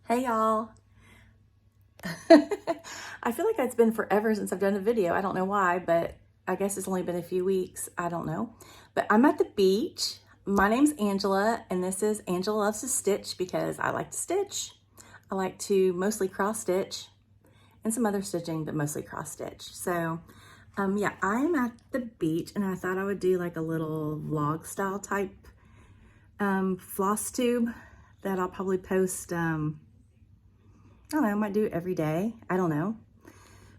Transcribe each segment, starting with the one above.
Hey y'all. I feel like it's been forever since I've done a video. I don't know why, but I guess it's only been a few weeks. I don't know. But I'm at the beach. My name's Angela, and this is Angela Loves to Stitch because I like to stitch. I like to mostly cross stitch and some other stitching, but mostly cross stitch. So yeah, I'm at the beach and I thought I would do like a little vlog style type FlossTube that I'll probably post I don't know, I might do it every day. I don't know.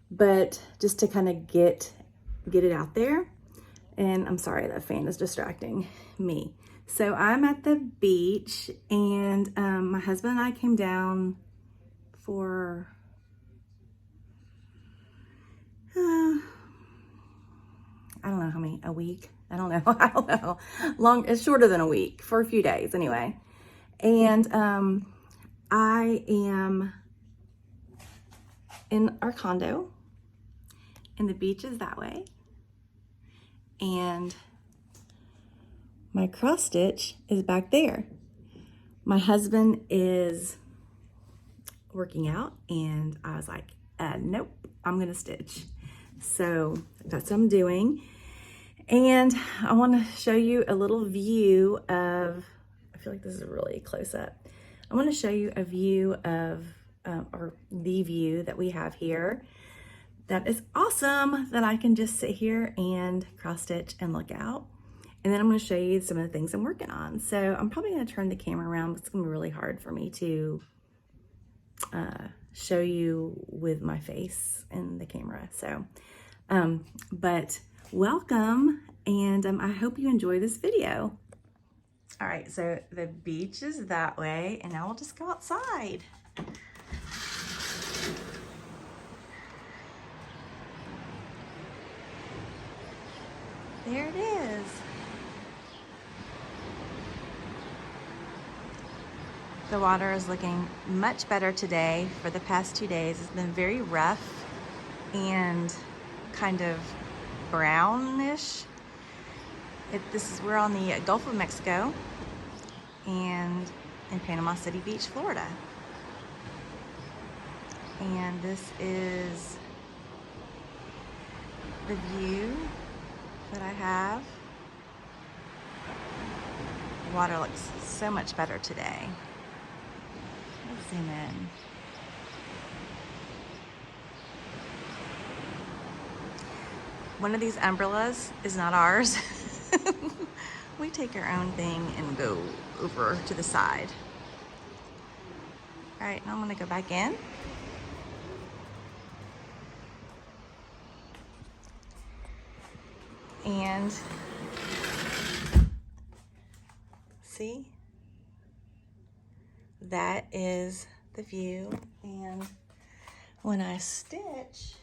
But just to kind of get it out there. And I'm sorry, that fan is distracting me. So I'm at the beach and my husband and I came down for, I don't know how many, a week? I don't know. I don't know. It's shorter than a week, for a few days anyway. And I am in our condo and the beach is that way. And my cross stitch is back there. My husband is working out and I was like, nope, I'm gonna stitch. So that's what I'm doing. And I wanna show you a little view of, I feel like this is really close up. I wanna show you a view of, or the view that we have here. That is awesome that I can just sit here and cross stitch and look out. And then I'm gonna show you some of the things I'm working on. So I'm probably gonna turn the camera around, but it's gonna be really hard for me to show you with my face in the camera. So, but welcome, and I hope you enjoy this video. All right, so the beach is that way, and now we'll just go outside. There it is. The water is looking much better today. For the past 2 days, it's been very rough and kind of brownish. We're on the Gulf of Mexico and in Panama City Beach, Florida. And this is the view that I have. The water looks so much better today. Let's zoom in. One of these umbrellas is not ours. We take our own thing and go over to the side. All right, now I'm gonna go back in. And see, that is the view. And when I stitch,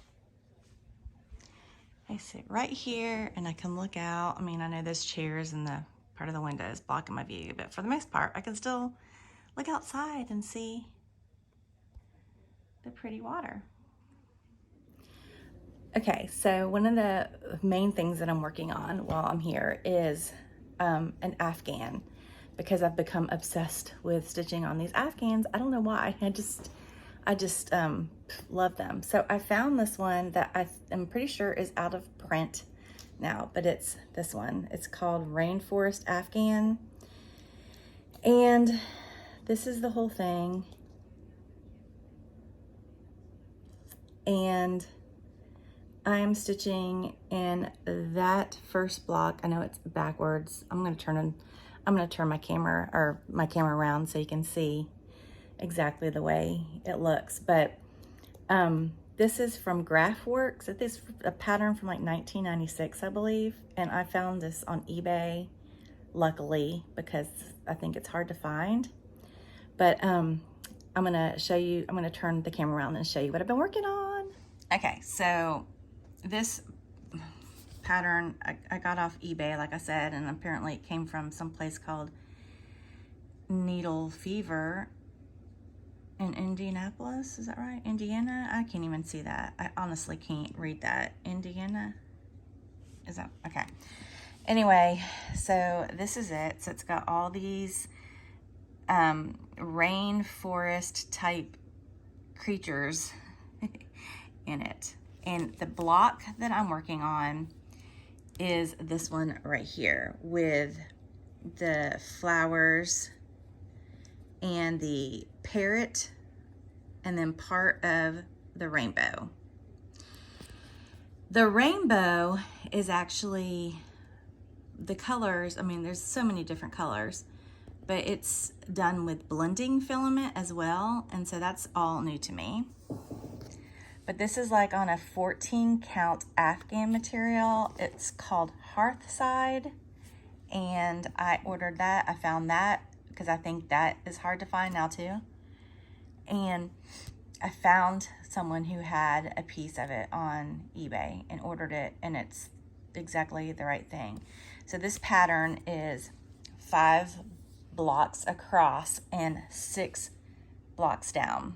I sit right here and I can look out. I mean, I know there's chairs and the part of the window is blocking my view, but for the most part, I can still look outside and see the pretty water. Okay, so one of the main things that I'm working on while I'm here is an Afghan, because I've become obsessed with stitching on these Afghans. I don't know why, I just love them. So I found this one that I'm pretty sure is out of print now, but it's this one. It's called Rainforest Afghan. And this is the whole thing. And I am stitching in that first block. I know it's backwards. I'm gonna turn my camera around so you can see exactly the way it looks. But this is from Graphworks. This is a pattern from like 1996, I believe. And I found this on eBay, luckily, because I think it's hard to find. But I'm gonna turn the camera around and show you what I've been working on. Okay, so this pattern I got off eBay, like I said, and apparently it came from some place called Needle Fever in Indianapolis. Is that right? Indiana? I can't even see that. I honestly can't read that. Indiana? Is that okay? Anyway, so this is it. So it's got all these rainforest type creatures in it. And the block that I'm working on is this one right here with the flowers and the parrot and then part of the rainbow. The rainbow is actually the colors, I mean, there's so many different colors, but it's done with blending filament as well, and so that's all new to me. But this is like on a 14 count Afghan material. It's called Hearthside, and I ordered that. I found that because I think that is hard to find now too. And I found someone who had a piece of it on eBay and ordered it, and it's exactly the right thing. So this pattern is 5 blocks across and 6 blocks down.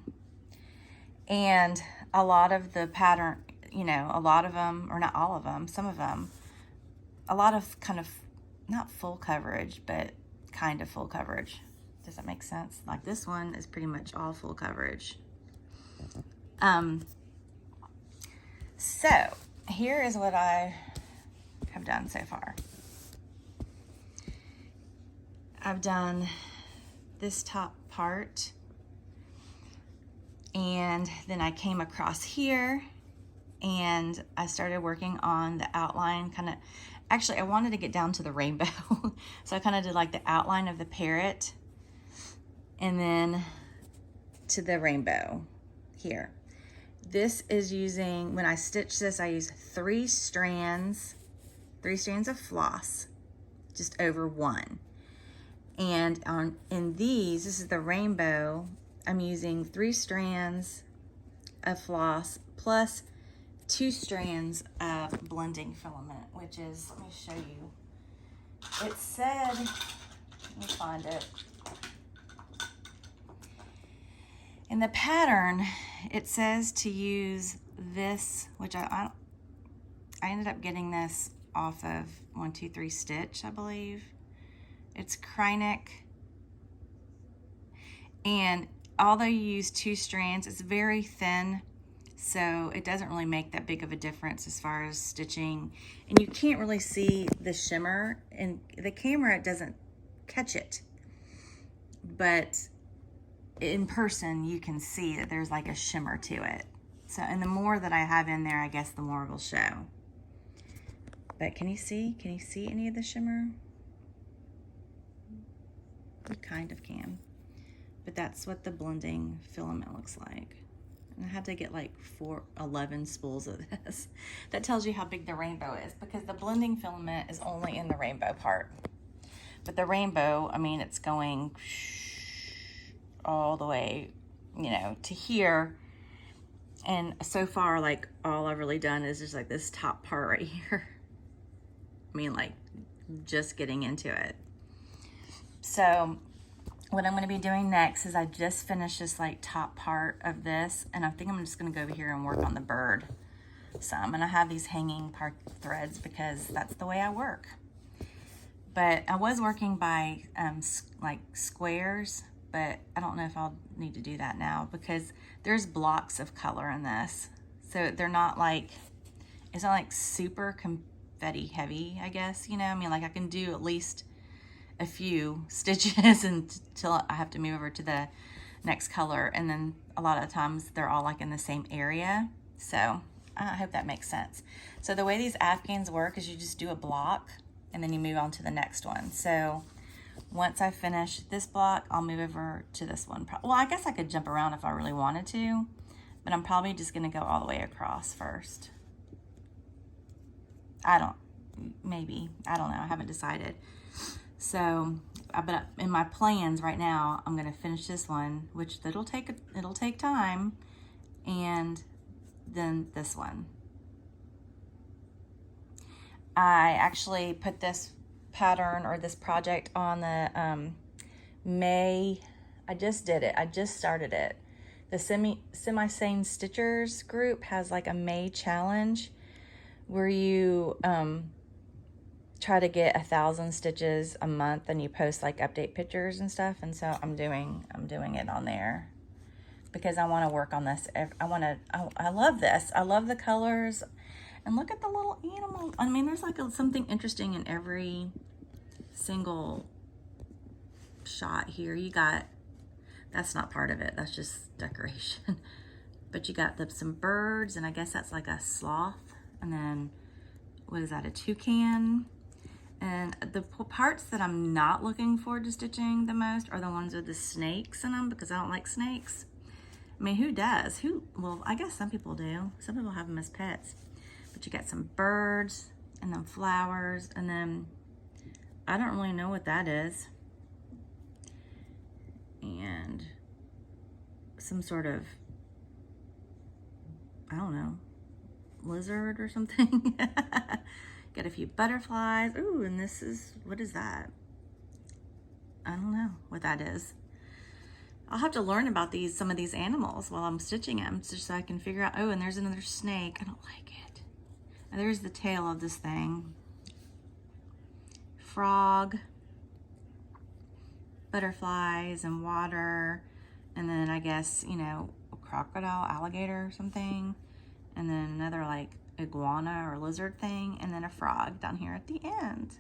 And a lot of the pattern, you know, a lot of them, or not all of them, some of them, a lot of kind of, not full coverage, but kind of full coverage. Does that make sense? Like this one is pretty much all full coverage. So here is what I have done so far. I've done this top part, and then I came across here and I started working on the outline. Kind of, actually I wanted to get down to the rainbow. So I kind of did like the outline of the parrot and then to the rainbow here. This is using, when I stitch this, I use 3 strands of floss, just over 1. And in these, this is the rainbow, I'm using 3 strands of floss plus 2 strands of blending filament, which is, let me show you. It said, let me find it. In the pattern, it says to use this, which I ended up getting this off of 1 2 3 Stitch, I believe. It's Krynic. And although you use 2 strands, it's very thin, so it doesn't really make that big of a difference as far as stitching. And you can't really see the shimmer, and the camera doesn't catch it. But in person, you can see that there's like a shimmer to it. So, and the more that I have in there, I guess the more it will show. But can you see any of the shimmer? You kind of can. But that's what the blending filament looks like. And I had to get like 11 spools of this. That tells you how big the rainbow is, because the blending filament is only in the rainbow part. But the rainbow, I mean, it's going all the way, you know, to here. And so far, like, all I've really done is just like this top part right here. I mean, like, just getting into it. So what I'm going to be doing next is I just finished this like top part of this, and I think I'm just going to go over here and work on the bird some. And I have these hanging part threads because that's the way I work. But I was working by like squares, but I don't know if I'll need to do that now because there's blocks of color in this. So they're not like, it's not like super confetti heavy, I guess, you know? I mean, like I can do at least a few stitches until I have to move over to the next color. And then a lot of times they're all like in the same area. So I hope that makes sense. So the way these Afghans work is you just do a block and then you move on to the next one. So once I finish this block, I'll move over to this one. Well, I guess I could jump around if I really wanted to, but I'm probably just gonna go all the way across first. Maybe, I don't know, I haven't decided. So, but in my plans right now, I'm gonna finish this one, which it'll take time, and then this one. I actually put this pattern or this project on the May. I just did it. I just started it. The Semi-Sane Stitchers group has like a May challenge where you try to get 1,000 stitches a month, and you post like update pictures and stuff. And so I'm doing it on there because I want to work on this. I love this. I love the colors. And look at the little animal. I mean, there's like something interesting in every single shot here. You got, that's not part of it. That's just decoration. But you got some birds, and I guess that's like a sloth. And then, what is that, a toucan? And the parts that I'm not looking forward to stitching the most are the ones with the snakes in them, because I don't like snakes. I mean, who does? Well, I guess some people do. Some people have them as pets. But you got some birds, and then flowers, and then I don't really know what that is. And some sort of, I don't know, lizard or something. Got a few butterflies. Ooh, and this is, what is that? I don't know what that is. I'll have to learn about some of these animals while I'm stitching them, just so I can figure out. Oh, and there's another snake. I don't like it. And there's the tail of this thing. Frog, butterflies, and water, and then I guess, you know, a crocodile, alligator or something, and then another like iguana or lizard thing, and then a frog down here at the end.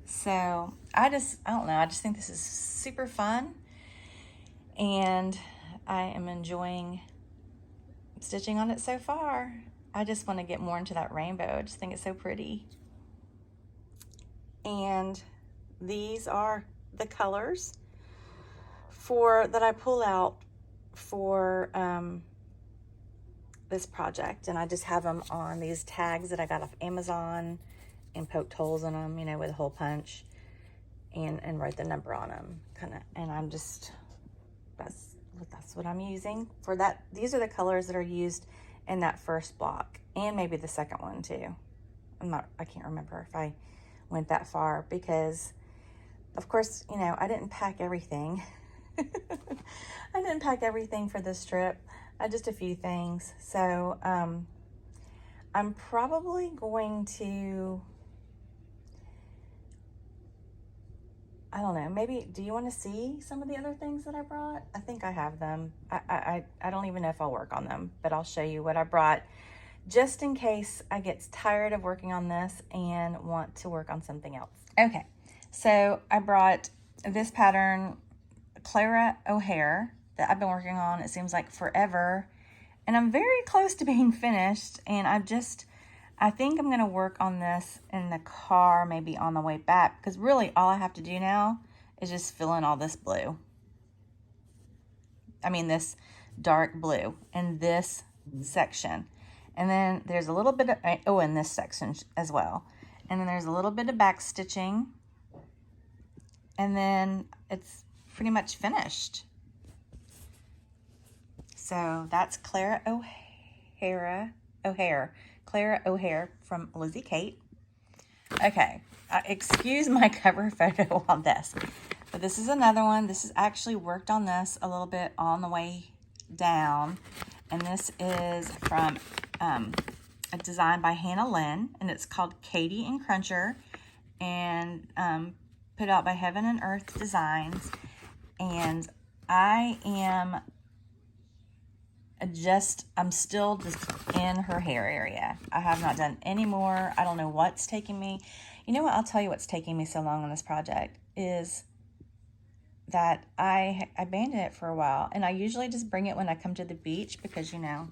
So I don't know, I just think this is super fun, and I am enjoying stitching on it so far. I just want to get more into that rainbow. I just think it's so pretty. And these are the colors that I pull out for this project, and I just have them on these tags that I got off Amazon and poked holes in them, you know, with a hole punch, and write the number on them, kind of. And I'm just, that's what I'm using for that. These are the colors that are used in that first block, and maybe the second one too. I can't remember if I went that far, because of course, you know, I didn't pack everything. I didn't pack everything for this trip. Just a few things. So I'm probably going to, I don't know, maybe, do you want to see some of the other things that I brought? I think I have them. I don't even know if I'll work on them, but I'll show you what I brought just in case I get tired of working on this and want to work on something else. Okay, so I brought this pattern, Clara O'Hare, that I've been working on, it seems like forever, and I'm very close to being finished. And I think I'm gonna work on this in the car, maybe on the way back, because really all I have to do now is just fill in all this blue. I mean, this dark blue in this section. And then there's a little bit of, in this section as well. And then there's a little bit of back stitching. And then it's pretty much finished. So that's Clara O'Hare from Lizzie Kate. Okay, excuse my cover photo on this, but this is another one. This is actually worked on this a little bit on the way down, and this is from a design by Hannah Lynn, and it's called Katie and Cruncher, and put out by Heaven and Earth Designs. And I'm still just in her hair area. I have not done any more. I don't know what's taking me. You know what? I'll tell you what's taking me so long on this project is that I abandoned it for a while. And I usually just bring it when I come to the beach because, you know,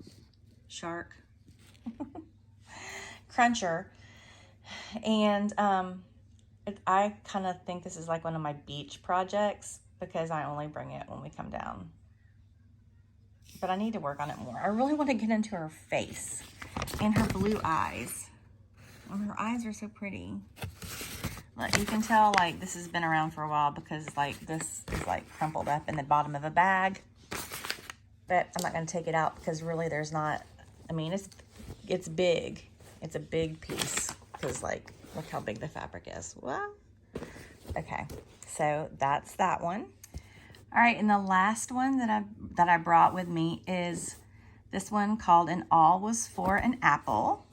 shark. Cruncher. And I kind of think this is like one of my beach projects because I only bring it when we come down. But I need to work on it more. I really want to get into her face and her blue eyes. Oh, her eyes are so pretty. Like, you can tell, like, this has been around for a while because, like, this is, like, crumpled up in the bottom of a bag. But I'm not going to take it out because really there's not, I mean, it's big. It's a big piece because, like, look how big the fabric is. Well, okay. So that's that one. All right, and the last one that I brought with me is this one called "And All Was for an Apple."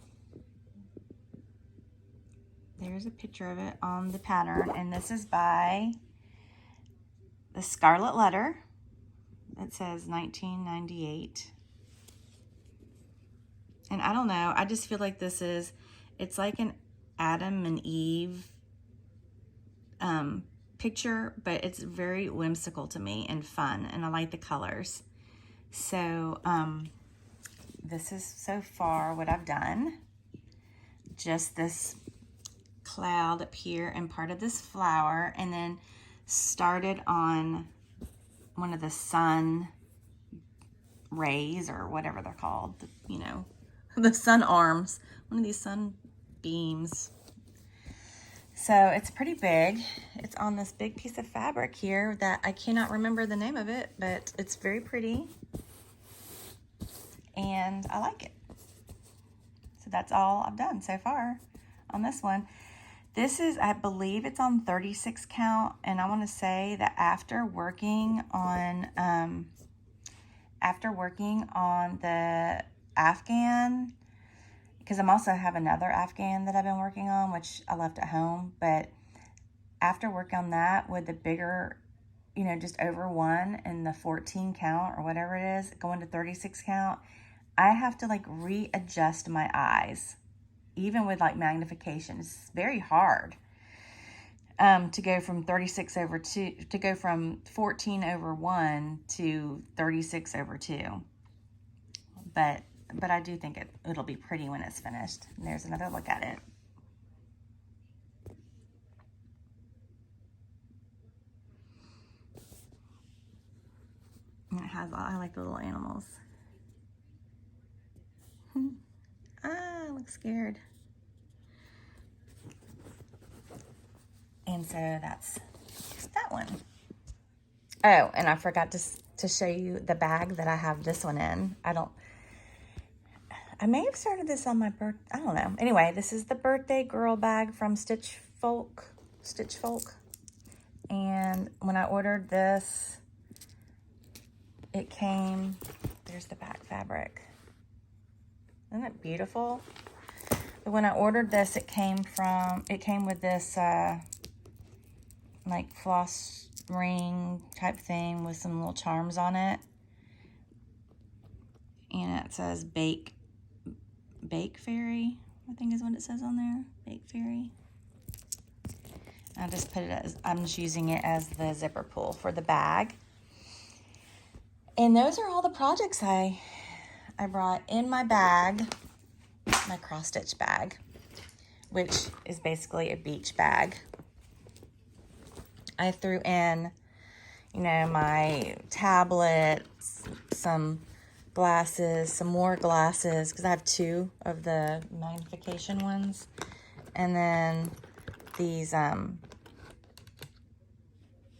there's a picture of it on the pattern, and this is by the Scarlet Letter. It says 1998. And I don't know, I just feel like it's like an Adam and Eve picture, but it's very whimsical to me and fun, and I like the colors. So this is so far what I've done. Just this cloud up here and part of this flower, and then started on one of the sun rays, or whatever they're called, you know, the sun arms, one of these sun beams. So it's pretty big. It's on this big piece of fabric here that I cannot remember the name of it, but it's very pretty and I like it. So that's all I've done so far on this one. This is, I believe it's on 36 count, and I want to say that after working on the Afghan, because I'm also have another Afghan that I've been working on, which I left at home, but after working on that with the bigger, you know, just over 1 and the 14 count or whatever it is, going to 36 count, I have to like readjust my eyes. Even with like magnification, it's very hard to go from 36 over 2, to go from 14 over 1 to 36 over 2. But I do think it'll be pretty when it's finished. And there's another look at it. And it has, I like the little animals. I look scared. And so that's that one. Oh, and I forgot to show you the bag that I have this one in. I may have started this on my birthday. I don't know. Anyway, this is the birthday girl bag from Stitch Folk. And when I ordered this, it came, there's the back fabric. Isn't it beautiful? But when I ordered this, it came with this like floss ring type thing with some little charms on it. And it says Bake Fairy, I think is what it says on there. Bake Fairy. I just put it as, I'm just using it as the zipper pull for the bag. And those are all the projects I brought in my bag, my cross stitch bag, which is basically a beach bag. I threw in, you know, my tablets, some glasses, some more glasses, because I have 2 of the magnification ones. And then these,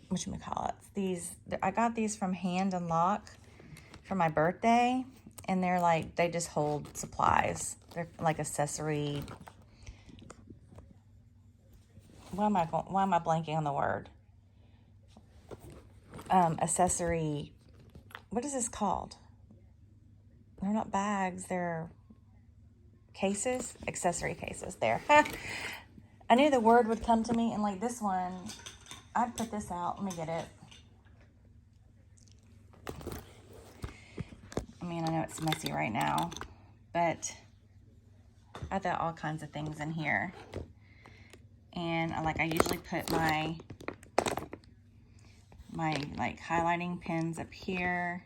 whatchamacallit, these, I got these from Hand and Lock for my birthday. And they're like, they just hold supplies. They're like accessory. Why am I blanking on the word? Accessory, what is this called? They're not bags, they're cases, accessory cases. There. I knew the word would come to me, and like this one, I'd put this out. Let me get it. I mean, I know it's messy right now, but I got all kinds of things in here. And I usually put my like highlighting pins up here.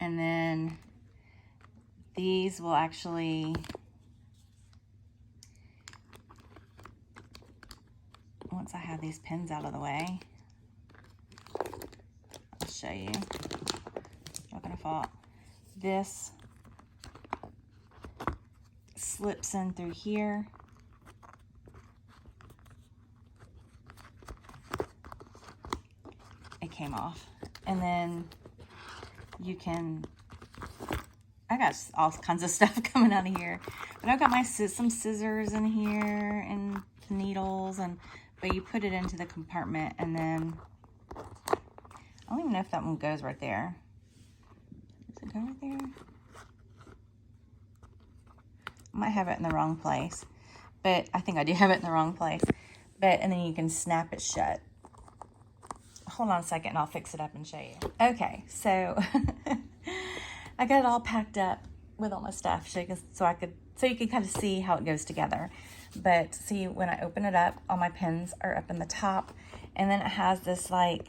And then these will actually, once I have these pins out of the way, I'll show you. Not gonna fall. This slips in through here. It came off. And then you can, I got all kinds of stuff coming out of here. But I've got some scissors in here and needles, but you put it into the compartment, and then, I don't even know if that one goes right there. Does it go right there? I might have it in the wrong place. but I think I do have it in the wrong place. But, and then you can snap it shut. Hold on a second and I'll fix it up and show you. Okay, so I got it all packed up with all my stuff so you can kind of see how it goes together. But see, when I open it up, all my pins are up in the top, and then it has this like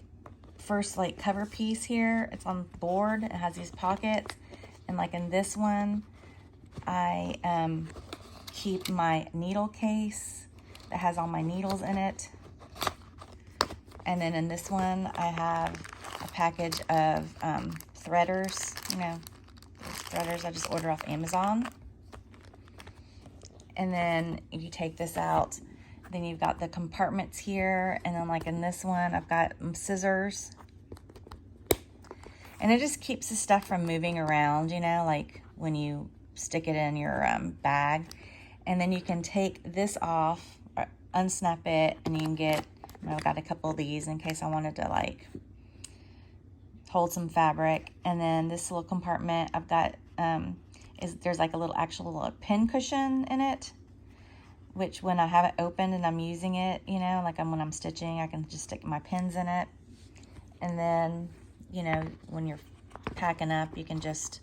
first like cover piece here. It's on the board. It has these pockets, and like in this one, I keep my needle case that has all my needles in it. And then in this one, I have a package of threaders, you know, threaders I just ordered off Amazon. And then if you take this out, then you've got the compartments here. And then like in this one, I've got scissors. And it just keeps the stuff from moving around, you know, like when you stick it in your bag. And then you can take this off, unsnap it, and you can get, I've got a couple of these in case I wanted to like hold some fabric. And then this little compartment I've got, there's like a little actual pin cushion in it, which when I have it opened and I'm using it, you know, like when I'm stitching, I can just stick my pins in it. And then, you know, when you're packing up, you can just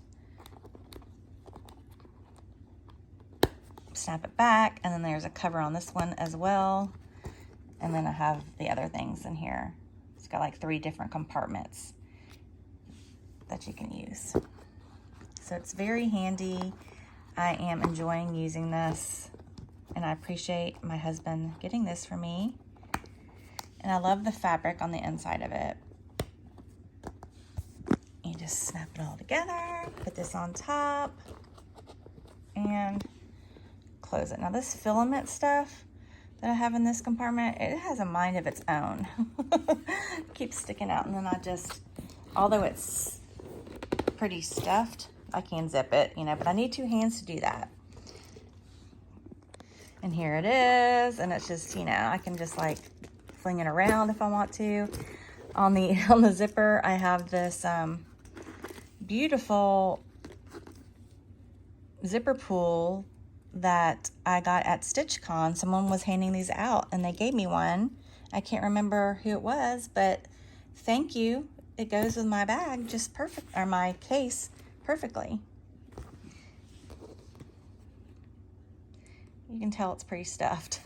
snap it back. And then there's a cover on this one as well. And then I have the other things in here. It's got like 3 different compartments that you can use. So it's very handy. I am enjoying using this, and I appreciate my husband getting this for me. And I love the fabric on the inside of it. You just snap it all together, put this on top, and close it. Now this filament stuff that I have in this compartment, it has a mind of its own. It keeps sticking out, and then I just, although it's pretty stuffed, I can zip it, you know, but I need 2 hands to do that. And here it is, and it's just, you know, I can just like fling it around if I want to. On the zipper, I have this beautiful zipper pull that I got at StitchCon. Someone was handing these out and they gave me one. I can't remember who it was, but thank you. It goes with my bag just perfect, or my case perfectly. You can tell it's pretty stuffed.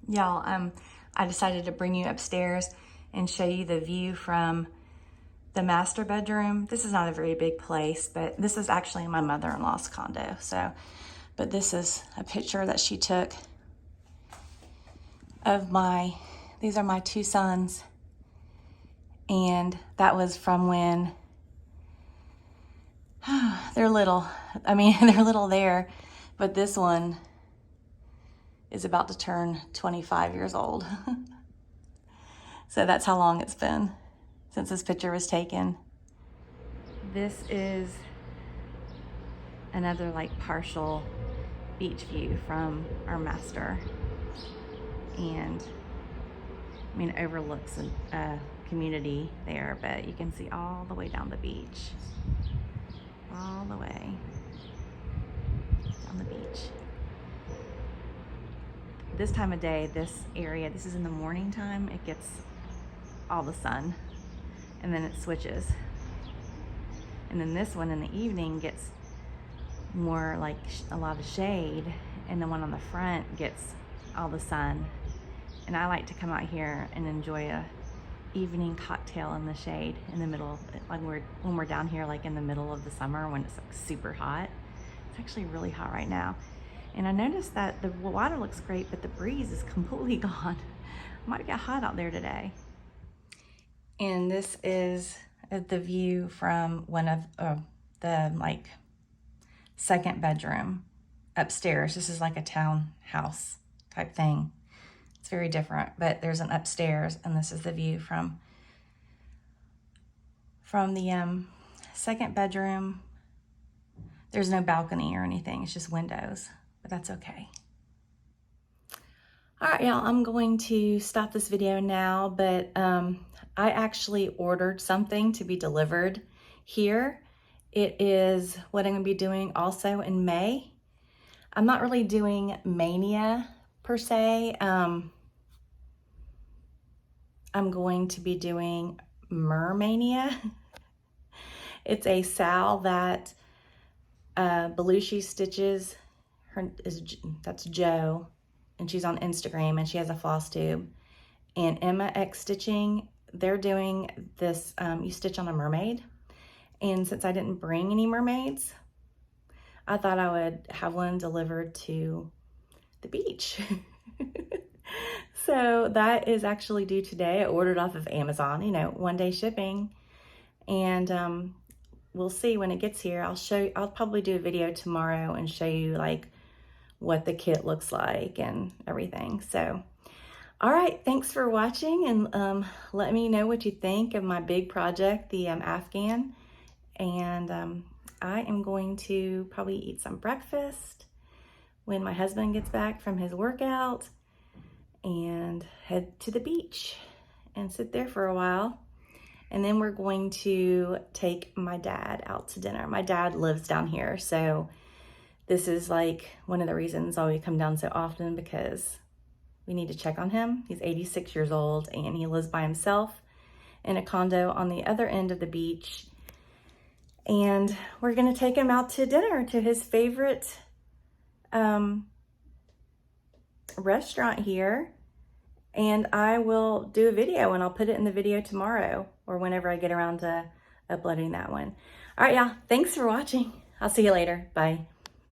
Y'all, I decided to bring you upstairs and show you the view from the master bedroom. This is not a very big place, but this is actually my mother-in-law's condo. So, but this is a picture that she took of these are my 2 sons. And that was from when they're little. I mean, they're little there, but this one is about to turn 25 years old. So that's how long it's been since this picture was taken. This is another like partial beach view from our master. And I mean, it overlooks a community there, but you can see all the way down the beach. All the way down the beach. This time of day, this area, this is in the morning time, it gets all the sun, and then it switches. And then this one in the evening gets more like a lot of shade, and the one on the front gets all the sun. And I like to come out here and enjoy a evening cocktail in the shade in the middle, like when we're down here like in the middle of the summer when it's like super hot. It's actually really hot right now. And I noticed that the water looks great, but the breeze is completely gone. It might get hot out there today. And this is the view from one of the like 2nd bedroom upstairs. This is like a townhouse type thing. It's very different, but there's an upstairs, and this is the view from the 2nd bedroom. There's no balcony or anything. It's just windows, but that's okay. All right, y'all, I'm going to stop this video now, but I actually ordered something to be delivered here. It is what I'm gonna be doing also in May. I'm not really doing Mania per se. I'm going to be doing Mermania. It's a Sal that Belushi stitches. That's Jo, and she's on Instagram, and she has a FlossTube. And Emma X Stitching, they're doing this, you stitch on a mermaid. And since I didn't bring any mermaids, I thought I would have one delivered to the beach. So that is actually due today. I ordered off of Amazon, you know, 1-day shipping. And we'll see when it gets here. I'll probably do a video tomorrow and show you like what the kit looks like and everything. So, all right, thanks for watching, and let me know what you think of my big project, the Afghan. And I am going to probably eat some breakfast when my husband gets back from his workout and head to the beach and sit there for a while. And then we're going to take my dad out to dinner. My dad lives down here, so this is like one of the reasons why we come down so often, because we need to check on him. He's 86 years old and he lives by himself in a condo on the other end of the beach. And we're gonna take him out to dinner to his favorite restaurant here. And I will do a video, and I'll put it in the video tomorrow or whenever I get around to uploading that one. All right, y'all, thanks for watching. I'll see you later. Bye.